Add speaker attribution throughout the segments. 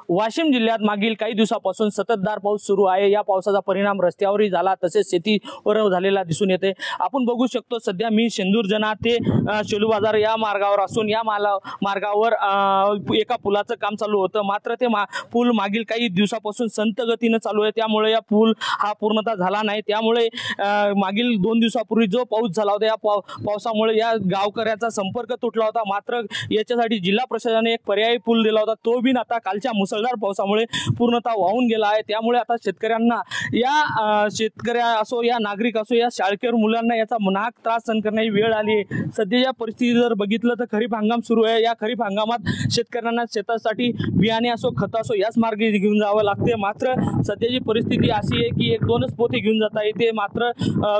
Speaker 1: वाशिम जिल्ह्यात मागील काही दिवसापासून सततधार पाऊस सुरू आहे। या पावसाचा परिणाम रस्त्यावरही झाला, तसेच शेतीवर झालेला दिसून येते। आपण बघू शकतो सध्या मी शेंदूरजना ते शेलू बाजार या मार्गावर असून या मार्गावर एका पुलाचं काम चालू होतं, मात्र ते पूल मागील काही दिवसापासून संत गतीने चालू आहे। त्यामुळे या पूल हा पूर्णतः झाला नाही। त्यामुळे मागील 2 दिवसापूर्वी जो पाऊस झाला होता, या पावसामुळे या गावकऱ्याचा संपर्क तुटला होता। मात्र याच्यासाठी जिल्हा प्रशासनाने एक पर्यायी पूल दिला होता, तो बिन आता कालच्या मुसळधार पावसामुळे पूर्णतः वाहून गेला आहे। त्यामुळे आता शेतकऱ्यांना शेतकऱ्या असो या नागरिक असो या शाळकरी मुलांना याचा नाहक त्रास सहन करण्याची वेळ आली आहे। सध्याच्या परिस्थिती जर बघितलं तर खरीप हंगाम सुरू आहे। या खरीप हंगामात शेतकऱ्यांना शेतासाठी बियाणे असो खत असो याच मार्गे घेऊन जावं लागते। मात्र सध्याची परिस्थिती अशी आहे की 1-2च पोते घेऊन जाता येते, मात्र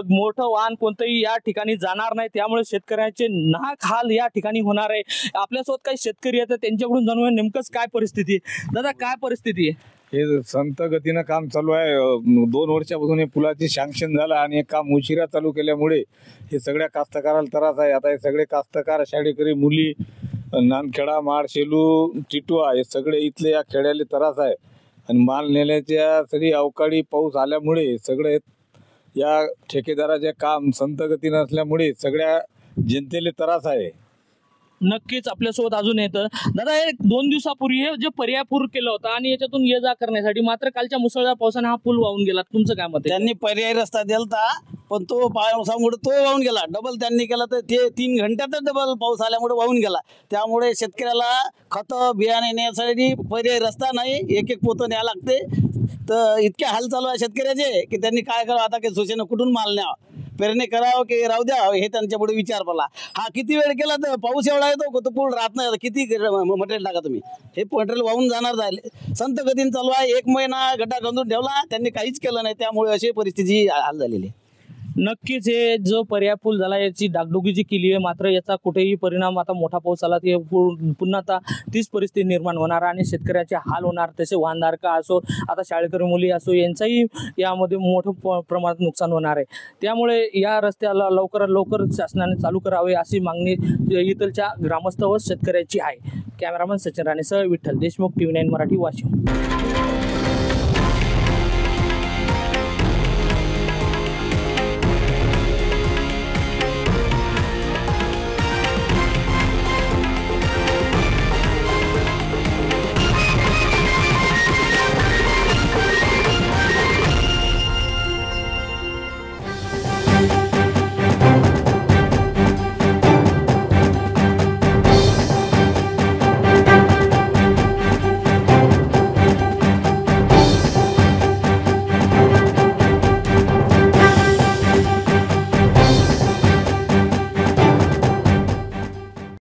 Speaker 1: मोठं वाहन कोणतंही या ठिकाणी जाणार नाही। त्यामुळे शेतकऱ्यांचे नाहक हाल या ठिकाणी होणार आहे। आपल्यासोबत काही शेतकरी आहेत, त्यांच्याकडून जाणूया नेमकंच काय परिस्थिती आहे। दादा काय परिस्थिती आहे?
Speaker 2: हे संत गतीनं काम चालू आहे। 2 वर्षापासून हे पुलाची सँक्शन झालं आणि हे काम उशिरा चालू केल्यामुळे हे सगळ्या कास्तकाराला त्रास आहे। आता हे सगळे कास्तकार शाळेकरी मुली नांदखेडा माड शेलू टिटवा हे सगळे इथले या खेड्याले त्रास आहे। आणि माल नेण्याच्या सगळी अवकाळी पाऊस आल्यामुळे सगळे या ठेकेदाराचे काम संत गतीनं असल्यामुळे सगळ्या जनतेला त्रास आहे।
Speaker 1: नक्कीच आपल्यासोबत अजून येतं दादा, हे 2 दिवसापूर्वी हे जे पर्याय पूर केलं होतं आणि याच्यातून ये जा करण्यासाठी, मात्र कालच्या मुसळधार पावसाने हा पूल वाहून गेला, तुमचं काय मत आहे?
Speaker 3: त्यांनी पर्यायी रस्ता दिलता, पण तो पावसामुळे तो वाहून गेला। डबल त्यांनी केला तर ते 3 घंट्यातच डबल पाऊस आल्यामुळे वाहून गेला। त्यामुळे शेतकऱ्याला खत बियाणे नेण्यासाठी पर्यायी रस्ता नाही, एक पोतं न्यावं लागते। तर इतके हाल चालू आहे शेतकऱ्याचे की त्यांनी काय करावं आता, की सोशेनं कुठून माल न्यावा, पेरणी करावं की राहू द्यावं, हे त्यांच्या पुढे विचार पडला। हा किती वेळ केला तर पाऊस एवढा येतो तो पूल राहत नाही, किती मटेरियल टाका तुम्ही, हे मटेरियल वाहून जाणार झाले। संत गतीने चालू आहे। 1 महिना गड्डा गंजून ठेवला, त्यांनी काहीच केलं नाही, त्यामुळे अशी परिस्थिती हाल झालेली आहे।
Speaker 1: नक्कीच हे जो पर्याय पूल झाला याची डागडुगी जी केली आहे, मात्र याचा कुठेही परिणाम आता मोठा पाऊस आला ते पुन्हा आता तीच परिस्थिती निर्माण होणार आणि शेतकऱ्याचे हाल होणार। तसे वाहनधारक असो आता शाळकरी मुली असो यांचाही यामध्ये मोठं प्रमाणात नुकसान होणार आहे। त्यामुळे या रस्त्याला लवकरात लवकर शासनाने चालू करावे अशी मागणी इथलच्या ग्रामस्थ व शेतकऱ्याची आहे। कॅमेरामन सचिन राणेसह विठ्ठल देशमुख, TV9 मराठी, वाशिम।